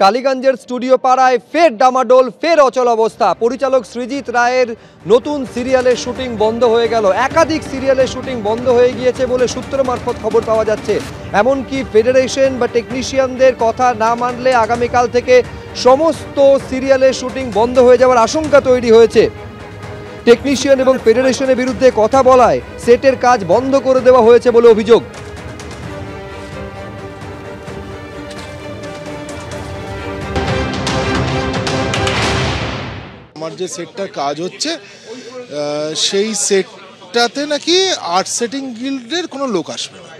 টালিগঞ্জের studio পাড়ায় ফের ডামাডোল, ফের অচল অবস্থা। পরিচালক সৃজিত রায়ের নতুন সিরিয়ালের শুটিং বন্ধ হয়ে গেল। একাধিক সিরিয়ালের শুটিং বন্ধ হয়ে গিয়েছে বলে সূত্র মারফত খবর পাওয়া যাচ্ছে। এমনকি ফেডারেশন বা টেকনিশিয়ানদের কথা না মানলে আগামীকাল থেকে সমস্ত সিরিয়ালের শুটিং বন্ধ হয়ে যাওয়ার আশঙ্কা তৈরি হয়েছে। টেকনিশিয়ান এবং ফেডারেশনের বিরুদ্ধে কথা বলায় সেটের কাজ বন্ধ করে দেওয়া হয়েছে বলে অভিযোগ। আমার যে সেটটার কাজ হচ্ছে সেই সেটটাতে নাকি আর্ট সেটিং গিল্ডের কোনো লোক আসবে না।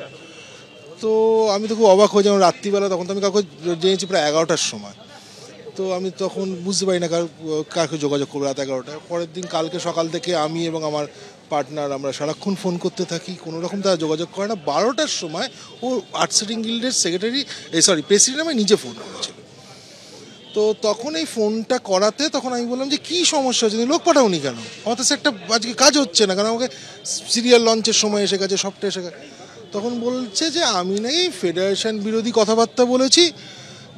তো আমি তো খুব অবাক হয়ে যেমন রাত্রিবেলা, তখন তো আমি কাউকে জেনেছি প্রায় 11টার সময়। তো আমি তখন বুঝতে পারি না কাকে যোগাযোগ করবো রাত 11টায়। পরের দিন কালকে সকাল থেকে আমি এবং আমার পার্টনার আমরা সারাক্ষণ ফোন করতে থাকি, কোনো রকম তারা যোগাযোগ করে না। 12টার সময় ও আর্ট সেটিং গিল্ডের প্রেসিডেন্ট আমায় নিজে ফোন করেছিল। তো তখন এই ফোনটা করাতে তখন আমি বললাম যে কী সমস্যা হচ্ছে, লোক পাঠাওনি কেন? আমার তো সেটটা আজকে কাজ হচ্ছে না, কারণ আমাকে সিরিয়াল লঞ্চের সময় এসে গেছে, সবটা এসে গেছে। তখন বলছে যে আমি নাকি ফেডারেশন বিরোধী কথাবার্তা বলেছি,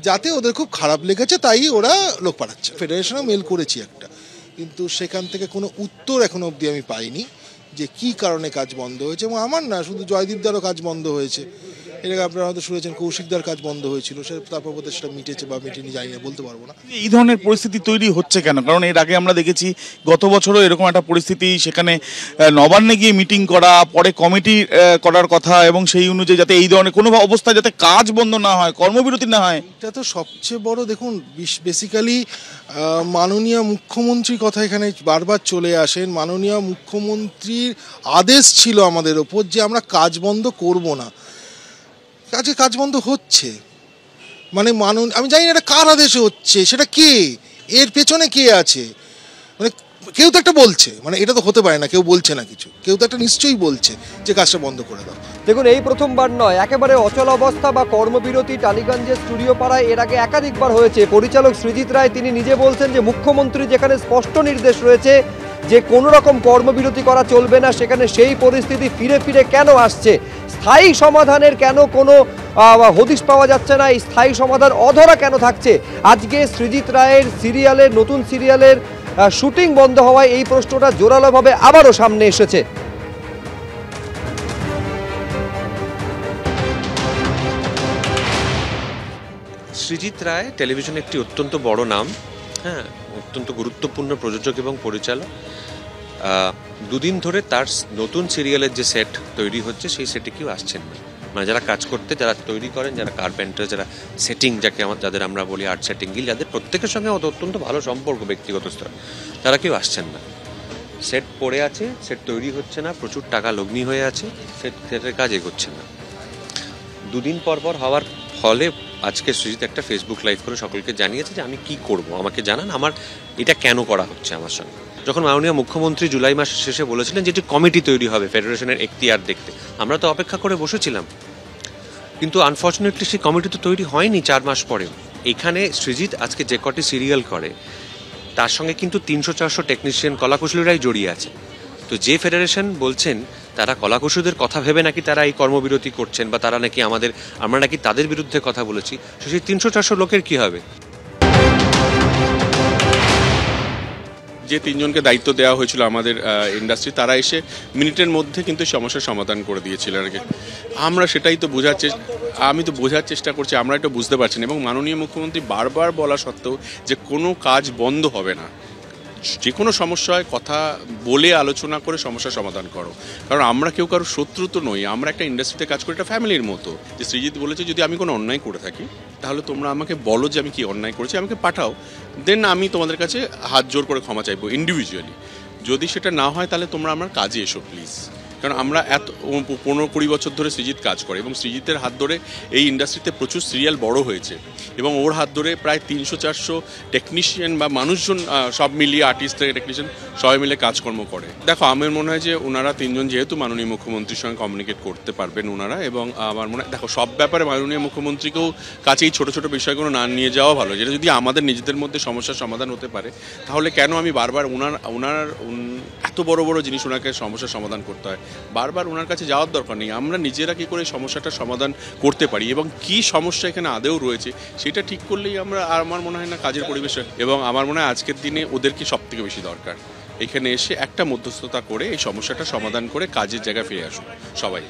যাতে ওদের খুব খারাপ লেগেছে, তাই ওরা লোক পাঠাচ্ছে। ফেডারেশনেও মেল করেছি একটা, কিন্তু সেখান থেকে কোনো উত্তর এখনো অবধি আমি পাইনি যে কী কারণে কাজ বন্ধ হয়েছে। এবং আমার না, শুধু জয়দীপদারও কাজ বন্ধ হয়েছে, এটাকে আপনারা হয়তো শুনেছেন কৌশিকদার কাজ বন্ধ হয়েছিল, তারপর বোধহয় সেটা মিটেছে বা মিটেনি জানি না, বলতে পারবো না। এই ধরনের পরিস্থিতি তৈরি হচ্ছে কেন? কারণ এর আগে আমরা দেখেছি গত বছরও এরকম একটা পরিস্থিতি, সেখানে নবান্নে গিয়ে মিটিং করা, পরে কমিটি করার কথা, এবং সেই অনুযায়ী যাতে এই ধরনের কোনো অবস্থায় যাতে কাজ বন্ধ না হয়, কর্মবিরতি না হয়। এটা তো সবচেয়ে বড়, দেখুন বেসিক্যালি মাননীয় মুখ্যমন্ত্রীর কথা এখানে বারবার চলে আসেন। মাননীয় মুখ্যমন্ত্রীর আদেশ ছিল আমাদের ওপর যে আমরা কাজ বন্ধ করব না। কাজ বন্ধ হচ্ছে, মানে আমি জানি না এটা কার আদেশে হচ্ছে, সেটা কে, এর পেছনে কে আছে, মানে কেউ তো একটা বলছে, মানে এটা তো হতে পারে না কেউ বলছে না কিছু, কেউ তো একটা নিশ্চয়ই বলছে যে কাজটা বন্ধ করে দাও। দেখুন, এই প্রথমবার নয়, একেবারে অচল অবস্থা বা কর্মবিরতি টালিগঞ্জের স্টুডিও পাড়ায় এর আগে একাধিকবার হয়েছে। পরিচালক সৃজিত রায় তিনি নিজে বলছেন যে মুখ্যমন্ত্রী যেখানে স্পষ্ট নির্দেশ রয়েছে যে কোনো রকম কর্মবিরতি করা চলবে না, সেখানে সেই পরিস্থিতি ফিরে ফিরে কেন আসছে? স্থায়ী সমাধানের কেন কোনো হদিশ পাওয়া যাচ্ছে না? এই স্থায়ী সমাধান অধরা কেন থাকছে? আজকে সৃজিত রায়ের সিরিয়ালের, নতুন সিরিয়ালের শুটিং বন্ধ হওয়ায় এই প্রশ্নটা জোরালোভাবে আবারও সামনে এসেছে। সৃজিত রায় টেলিভিশনে একটি অত্যন্ত বড় নাম, হ্যাঁ, অত্যন্ত গুরুত্বপূর্ণ প্রযোজক এবং পরিচালক। দুদিন ধরে তার নতুন সিরিয়ালের যে সেট তৈরি হচ্ছে সেই সেটে কেউ আসছেন না। মানে যারা কাজ করতে, যারা তৈরি করেন, যারা কার্পেন্টার, যারা সেটিং, যাদের আমরা বলি আর্ট সেটিং গিল, যাদের প্রত্যেকের সঙ্গে অত্যন্ত ভালো সম্পর্ক ব্যক্তিগত স্তরে, তারা কেউ আসছেন না। সেট পড়ে আছে, সেট তৈরি হচ্ছে না, প্রচুর টাকা লগ্নি হয়ে আছে, সেটের কাজ এগোচ্ছে না। দুদিন পর হওয়ার ফলে আজকে সৃজিত একটা ফেসবুক লাইভ করে সকলকে জানিয়েছে যে আমি কি করব, আমাকে জানান, আমার এটা কেন করা হচ্ছে আমার সঙ্গে। যখন মাননীয় মুখ্যমন্ত্রী জুলাই মাস শেষে বলেছিলেন যে একটি কমিটি তৈরি হবে ফেডারেশনের এখতিয়ার দেখতে, আমরা তো অপেক্ষা করে বসেছিলাম, কিন্তু আনফর্চুনেটলি সেই কমিটি তো তৈরি হয়নি 4 মাস পরেও। এখানে সৃজিত আজকে যে কটি সিরিয়াল করে তার সঙ্গে কিন্তু 300-400 টেকনিশিয়ান, কলাকুশলীরাই জড়িয়ে আছে। তো যে ফেডারেশন বলছেন তারা কলাকুশলীদের কথা ভেবে নাকি তারা এই কর্মবিরতি করছেন, বা তারা নাকি আমরা নাকি তাদের বিরুদ্ধে কথা বলেছি, সেই 300-400 লোকের কি হবে? যে 3 জনকে দায়িত্ব দেওয়া হয়েছিল আমাদের ইন্ডাস্ট্রি, তারা এসে মিনিটের মধ্যে কিন্তু সমস্যার সমাধান করে দিয়েছিলেন আর কি। আমরা সেটাই তো আমি তো বোঝার চেষ্টা করছি, আমরা এটা বুঝতে পারছি না। এবং মাননীয় মুখ্যমন্ত্রী বারবার বলা সত্ত্বেও যে কোনো কাজ বন্ধ হবে না, যে কোনো সমস্যায় কথা বলে আলোচনা করে সমস্যার সমাধান করো। কারণ আমরা কেউ কারো শত্রু তো নই, আমরা একটা ইন্ডাস্ট্রিতে কাজ করি, একটা ফ্যামিলির মতো। যে সৃজিত বলেছে যদি আমি কোনো অন্যায় করে থাকি তাহলে তোমরা আমাকে বলো যে আমি কি অন্যায় করেছি, আমাকে পাঠাও, দেন আমি তোমাদের কাছে হাত জোর করে ক্ষমা চাইবো ইন্ডিভিজুয়ালি। যদি সেটা না হয় তাহলে তোমরা আমার কাজে এসো প্লিজ। কারণ আমরা 15-20 বছর ধরে সৃজিত কাজ করে, এবং সৃজিতের হাত ধরে এই ইন্ডাস্ট্রিতে প্রচুর সিরিয়াল বড় হয়েছে, এবং ওর হাত ধরে প্রায় 300-400 টেকনিশিয়ান বা মানুষজন, সব মিলিয়ে আর্টিস্ট থেকে টেকনিশিয়ান সবাই মিলে কাজকর্ম করে। দেখো, আমার মনে হয় যে ওনারা 3 জন যেহেতু মাননীয় মুখ্যমন্ত্রীর সঙ্গে কমিউনিকেট করতে পারবেন ওনারা, এবং আমার মনে হয় দেখো সব ব্যাপারে মাননীয় মুখ্যমন্ত্রীকেও কাছে এই ছোটো ছোটো বিষয়গুলো না নিয়ে যাওয়া ভালো। যেটা যদি আমাদের নিজেদের মধ্যে সমস্যার সমাধান হতে পারে, তাহলে কেন আমি বারবার ওনার এত বড় বড় জিনিস ওনাকে সমস্যার সমাধান করতে হয়? বারবার ওনার কাছে যাওয়ার দরকার নেই, আমরা নিজেরা কী করে সমস্যাটার সমাধান করতে পারি এবং কি সমস্যা এখানে আদেও রয়েছে সেটা ঠিক করলেই আমরা, আর আমার মনে হয় না কাজের পরিবেশ, এবং আমার মনে হয় আজকের দিনে ওদেরকে সব থেকে বেশি দরকার এখানে এসে একটা মধ্যস্থতা করে এই সমস্যাটা সমাধান করে কাজের জায়গায় ফিরে আসুন সবাই।